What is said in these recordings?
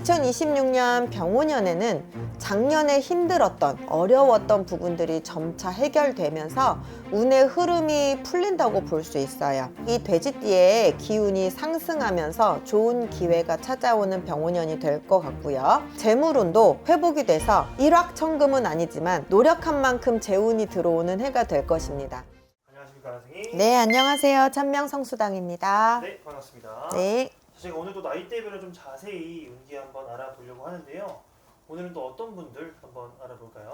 2026년 병오년에는 작년에 힘들었던 어려웠던 부분들이 점차 해결되면서 운의 흐름이 풀린다고 볼 수 있어요. 이 돼지띠의 기운이 상승하면서 좋은 기회가 찾아오는 병오년이 될 것 같고요. 재물운도 회복이 돼서 일확천금은 아니지만 노력한 만큼 재운이 들어오는 해가 될 것입니다. 안녕하십니까, 선생님. 네, 안녕하세요. 천명성수당입니다. 네, 반갑습니다. 네. 제가 오늘도 나이대별로 좀 자세히 운기 한번 알아보려고 하는데요. 오늘은 또 어떤 분들 한번 알아볼까요?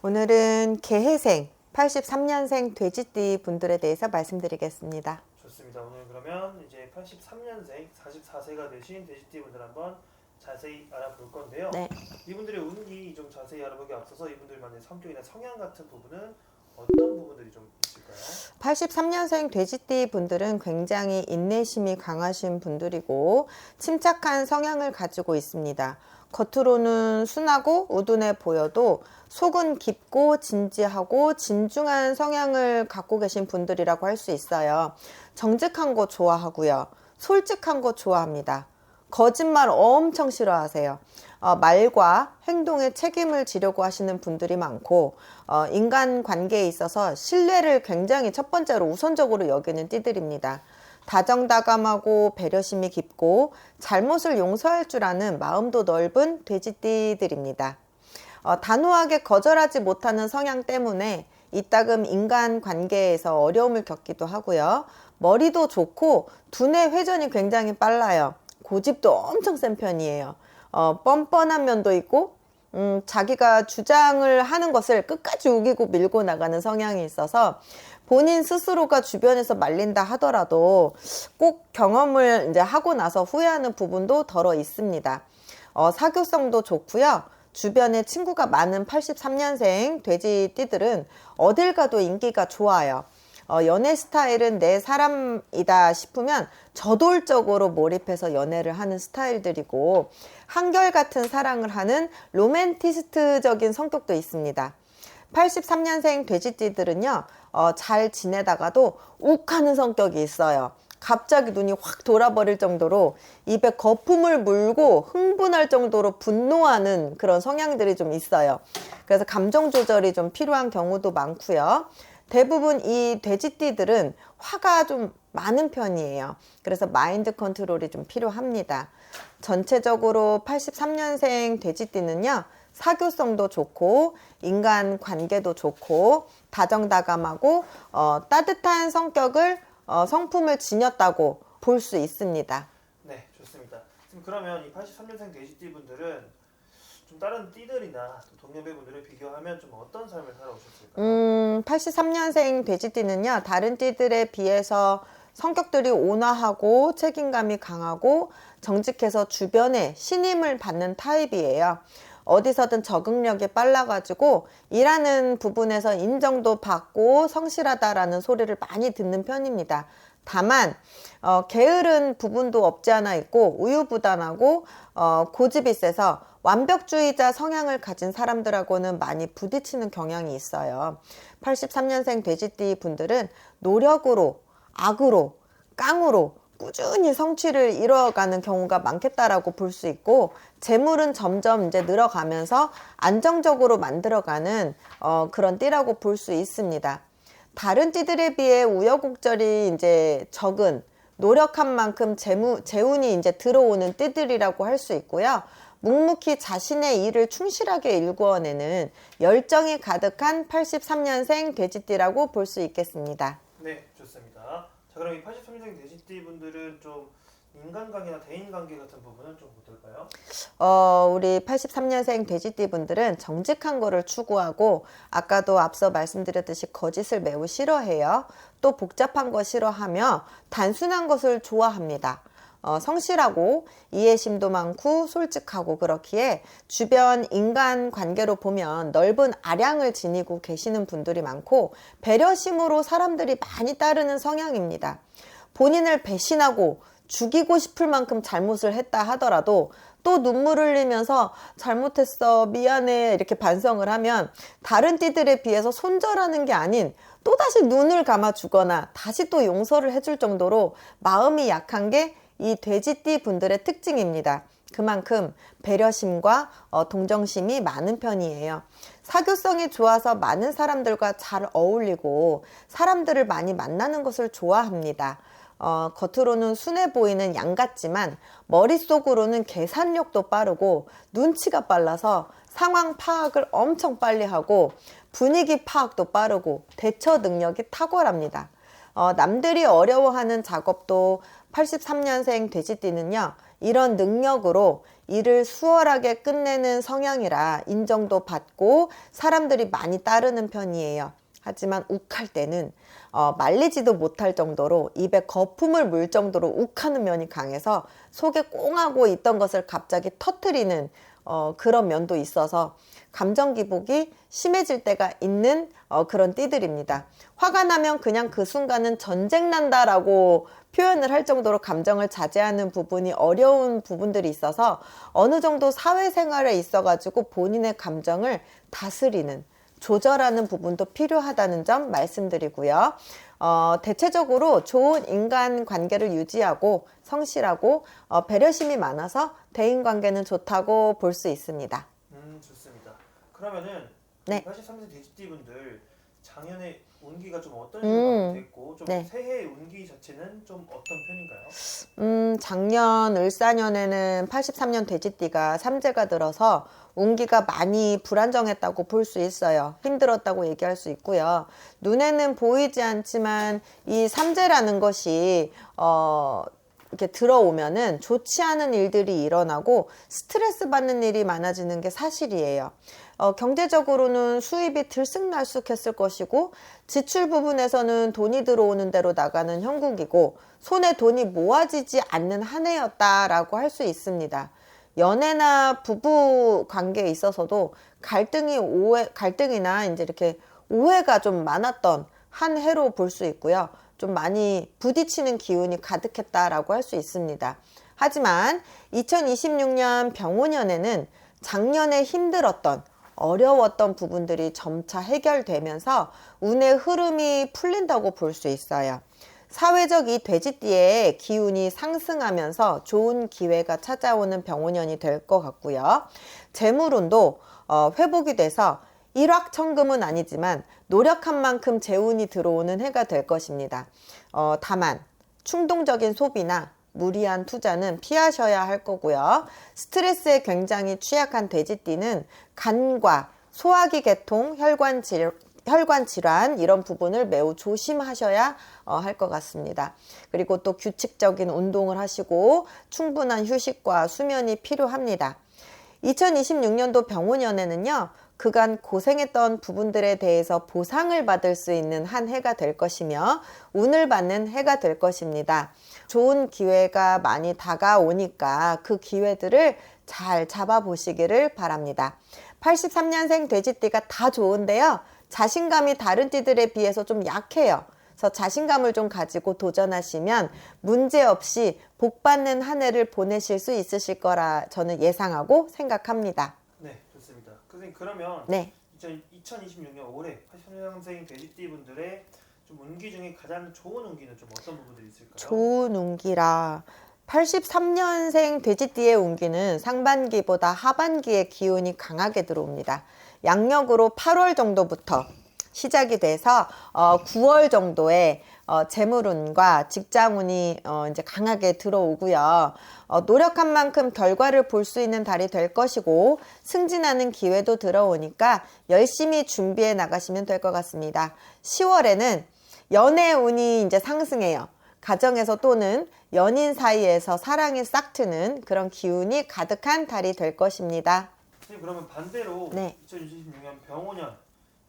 오늘은 개해생 83년생 돼지띠 분들에 대해서 말씀드리겠습니다. 좋습니다. 오늘 그러면 이제 83년생 44세가 되신 돼지띠 분들 한번 자세히 알아볼 건데요. 네. 이분들의 운기 좀 자세히 알아보기 앞서서 이분들만의 성격이나 성향 같은 부분은 어떤 부분들이 좀 있을까요? 83년생 돼지띠 분들은 굉장히 인내심이 강하신 분들이고 침착한 성향을 가지고 있습니다. 겉으로는 순하고 우둔해 보여도 속은 깊고 진지하고 진중한 성향을 갖고 계신 분들이라고 할 수 있어요. 정직한 거 좋아하고요. 솔직한 거 좋아합니다. 거짓말 엄청 싫어하세요. 말과 행동에 책임을 지려고 하시는 분들이 많고 인간관계에 있어서 신뢰를 굉장히 첫 번째로 우선적으로 여기는 띠들입니다. 다정다감하고 배려심이 깊고 잘못을 용서할 줄 아는 마음도 넓은 돼지띠들입니다. 단호하게 거절하지 못하는 성향 때문에 이따금 인간관계에서 어려움을 겪기도 하고요. 머리도 좋고 두뇌 회전이 굉장히 빨라요. 고집도 엄청 센 편이에요. 뻔뻔한 면도 있고 자기가 주장을 하는 것을 끝까지 우기고 밀고 나가는 성향이 있어서 본인 스스로가 주변에서 말린다 하더라도 꼭 경험을 이제 하고 나서 후회하는 부분도 덜어 있습니다. 사교성도 좋고요. 주변에 친구가 많은 83년생 돼지띠들은 어딜 가도 인기가 좋아요. 연애 스타일은 내 사람이다 싶으면 저돌적으로 몰입해서 연애를 하는 스타일들이고 한결같은 사랑을 하는 로맨티스트적인 성격도 있습니다. 83년생 돼지띠들은요 잘 지내다가도 욱하는 성격이 있어요. 갑자기 눈이 확 돌아버릴 정도로 입에 거품을 물고 흥분할 정도로 분노하는 그런 성향들이 좀 있어요. 그래서 감정 조절이 좀 필요한 경우도 많고요. 대부분 이 돼지띠들은 화가 좀 많은 편이에요. 그래서 마인드 컨트롤이 좀 필요합니다. 전체적으로 83년생 돼지띠는요. 사교성도 좋고 인간 관계도 좋고 다정다감하고 따뜻한 성격을 성품을 지녔다고 볼 수 있습니다. 네, 좋습니다. 지금 그러면 이 83년생 돼지띠 분들은 좀 다른 띠들이나 동년배분들을 비교하면 좀 어떤 삶을 살아오셨을까요? 83년생 돼지띠는요 다른 띠들에 비해서 성격들이 온화하고 책임감이 강하고 정직해서 주변에 신임을 받는 타입이에요. 어디서든 적응력이 빨라가지고 일하는 부분에서 인정도 받고 성실하다라는 소리를 많이 듣는 편입니다. 다만 게으른 부분도 없지 않아 있고 우유부단하고 고집이 세서 완벽주의자 성향을 가진 사람들하고는 많이 부딪히는 경향이 있어요. 83년생 돼지띠 분들은 노력으로, 악으로, 깡으로 꾸준히 성취를 이뤄가는 경우가 많겠다라고 볼 수 있고 재물은 점점 이제 늘어가면서 안정적으로 만들어가는 그런 띠라고 볼 수 있습니다. 다른 띠들에 비해 우여곡절이 이제 적은 노력한 만큼 재운이 이제 들어오는 띠들이라고 할 수 있고요. 묵묵히 자신의 일을 충실하게 일궈내는 열정이 가득한 83년생 돼지띠라고 볼 수 있겠습니다. 네, 좋습니다. 자, 그럼 이 83년생 돼지띠 분들은 좀 인간관계나 대인관계 같은 부분은 좀 어떨까요? 우리 83년생 돼지띠 분들은 정직한 거를 추구하고 아까도 앞서 말씀드렸듯이 거짓을 매우 싫어해요. 또 복잡한 거 싫어하며 단순한 것을 좋아합니다. 성실하고 이해심도 많고 솔직하고 그렇기에 주변 인간관계로 보면 넓은 아량을 지니고 계시는 분들이 많고 배려심으로 사람들이 많이 따르는 성향입니다. 본인을 배신하고 죽이고 싶을 만큼 잘못을 했다 하더라도 또 눈물 흘리면서 잘못했어 미안해 이렇게 반성을 하면 다른 띠들에 비해서 손절하는 게 아닌 또다시 눈을 감아 주거나 다시 또 용서를 해줄 정도로 마음이 약한 게 이 돼지띠 분들의 특징입니다. 그만큼 배려심과 동정심이 많은 편이에요. 사교성이 좋아서 많은 사람들과 잘 어울리고 사람들을 많이 만나는 것을 좋아합니다. 겉으로는 순해 보이는 양 같지만 머릿속으로는 계산력도 빠르고 눈치가 빨라서 상황 파악을 엄청 빨리 하고 분위기 파악도 빠르고 대처 능력이 탁월합니다. 남들이 어려워하는 작업도 83년생 돼지띠는요, 이런 능력으로 일을 수월하게 끝내는 성향이라 인정도 받고 사람들이 많이 따르는 편이에요. 하지만 욱할 때는 말리지도 못할 정도로 입에 거품을 물 정도로 욱하는 면이 강해서 속에 꽁하고 있던 것을 갑자기 터뜨리는 그런 면도 있어서 감정 기복이 심해질 때가 있는 그런 띠들입니다. 화가 나면 그냥 그 순간은 전쟁 난다라고 표현을 할 정도로 감정을 자제하는 부분이 어려운 부분들이 있어서 어느 정도 사회생활에 있어가지고 본인의 감정을 다스리는, 조절하는 부분도 필요하다는 점 말씀드리고요. 대체적으로 좋은 인간관계를 유지하고 성실하고 배려심이 많아서 대인관계는 좋다고 볼 수 있습니다. 좋습니다. 그러면은 네. 83세 돼지띠 분들 작년에 운기가 좀 어떤 식으로 됐고 좀 네. 새해 운기 자체는 좀 어떤 편인가요? 작년 을사년에는 83년 돼지띠가 삼재가 들어서 운기가 많이 불안정했다고 볼 수 있어요. 힘들었다고 얘기할 수 있고요. 눈에는 보이지 않지만 이 삼재라는 것이 이렇게 들어오면은 좋지 않은 일들이 일어나고 스트레스 받는 일이 많아지는 게 사실이에요. 경제적으로는 수입이 들쑥날쑥했을 것이고 지출 부분에서는 돈이 들어오는 대로 나가는 형국이고 손에 돈이 모아지지 않는 한 해였다라고 할 수 있습니다. 연애나 부부 관계에 있어서도 갈등이나 이제 이렇게 오해가 좀 많았던 한 해로 볼 수 있고요. 좀 많이 부딪히는 기운이 가득했다라고 할 수 있습니다. 하지만 2026년 병오년에는 작년에 힘들었던 어려웠던 부분들이 점차 해결되면서 운의 흐름이 풀린다고 볼 수 있어요. 사회적 이 돼지띠의 기운이 상승하면서 좋은 기회가 찾아오는 병오년이 될 것 같고요. 재물운도 회복이 돼서 일확천금은 아니지만 노력한 만큼 재운이 들어오는 해가 될 것입니다. 다만 충동적인 소비나 무리한 투자는 피하셔야 할 거고요. 스트레스에 굉장히 취약한 돼지띠는 간과 소화기 계통, 혈관 질환 이런 부분을 매우 조심하셔야 할 것 같습니다. 그리고 또 규칙적인 운동을 하시고 충분한 휴식과 수면이 필요합니다. 2026년도 병오년에는요, 그간 고생했던 부분들에 대해서 보상을 받을 수 있는 한 해가 될 것이며 운을 받는 해가 될 것입니다. 좋은 기회가 많이 다가오니까 그 기회들을 잘 잡아보시기를 바랍니다. 83년생 돼지띠가 다 좋은데요. 자신감이 다른 띠들에 비해서 좀 약해요. 그래서 자신감을 좀 가지고 도전하시면 문제없이 복받는 한 해를 보내실 수 있으실 거라 저는 예상하고 생각합니다. 네, 좋습니다. 선생님 그러면 네. 2026년 올해 83년생 돼지띠 분들의 좀 운기 중에 가장 좋은 운기는 좀 어떤 부분들이 있을까요? 좋은 운기라 83년생 돼지띠의 운기는 상반기보다 하반기의 기운이 강하게 들어옵니다. 양력으로 8월 정도부터 시작이 돼서 9월 정도에 재물운과 직장운이 이제 강하게 들어오고요. 노력한 만큼 결과를 볼 수 있는 달이 될 것이고 승진하는 기회도 들어오니까 열심히 준비해 나가시면 될 것 같습니다. 10월에는 연애운이 이제 상승해요. 가정에서 또는 연인 사이에서 사랑이 싹 트는 그런 기운이 가득한 달이 될 것입니다. 선생님 그러면 반대로 네. 2026년 병오년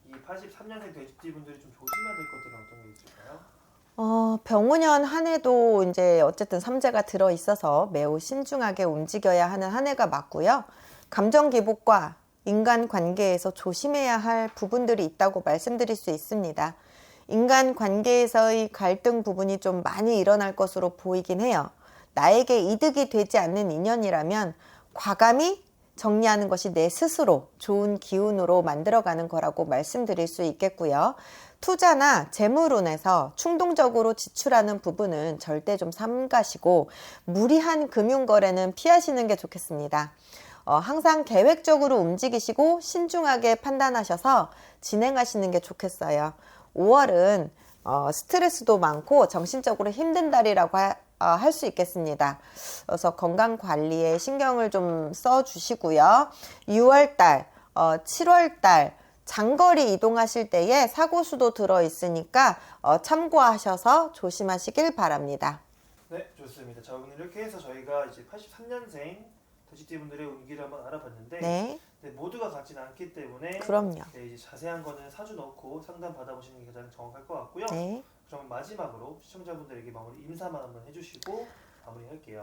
이 83년생 돼지띠 분들이 좀 조심해야 될 것들은 어떤 게 있을까요? 병오년 한 해도 이제 어쨌든 삼재가 들어 있어서 매우 신중하게 움직여야 하는 한 해가 맞고요. 감정 기복과 인간 관계에서 조심해야 할 부분들이 있다고 말씀드릴 수 있습니다. 인간 관계에서의 갈등 부분이 좀 많이 일어날 것으로 보이긴 해요. 나에게 이득이 되지 않는 인연이라면 과감히 정리하는 것이 내 스스로 좋은 기운으로 만들어가는 거라고 말씀드릴 수 있겠고요. 투자나 재물운에서 충동적으로 지출하는 부분은 절대 좀 삼가시고 무리한 금융거래는 피하시는 게 좋겠습니다. 항상 계획적으로 움직이시고 신중하게 판단하셔서 진행하시는 게 좋겠어요. 5월은 스트레스도 많고 정신적으로 힘든 달이라고 할 수 있겠습니다. 그래서 건강 관리에 신경을 좀 써주시고요. 6월달, 7월달 장거리 이동하실 때에 사고수도 들어있으니까 참고하셔서 조심하시길 바랍니다. 네, 좋습니다. 자, 오늘 이렇게 해서 저희가 이제 83년생 돼지띠 분들의 운기를 한번 알아봤는데 네, 네, 모두가 같지는 않기 때문에 그럼요. 네, 이제 자세한 거는 사주 넣고 상담 받아보시는 게 가장 정확할 것 같고요. 네. 그럼 마지막으로 시청자분들에게 마무리 인사만 한번 해주시고 마무리할게요.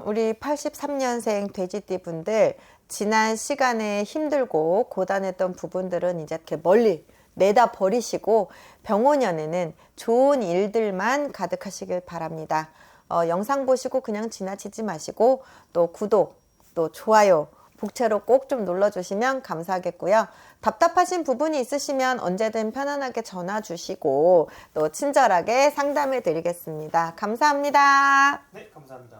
우리 83년생 돼지띠 분들 지난 시간에 힘들고 고단했던 부분들은 이제 이렇게 멀리 내다 버리시고 병오년에는 좋은 일들만 가득하시길 바랍니다. 영상 보시고 그냥 지나치지 마시고 또 구독, 또 좋아요, 복채로 꼭 좀 눌러주시면 감사하겠고요. 답답하신 부분이 있으시면 언제든 편안하게 전화 주시고 또 친절하게 상담해 드리겠습니다. 감사합니다. 네, 감사합니다.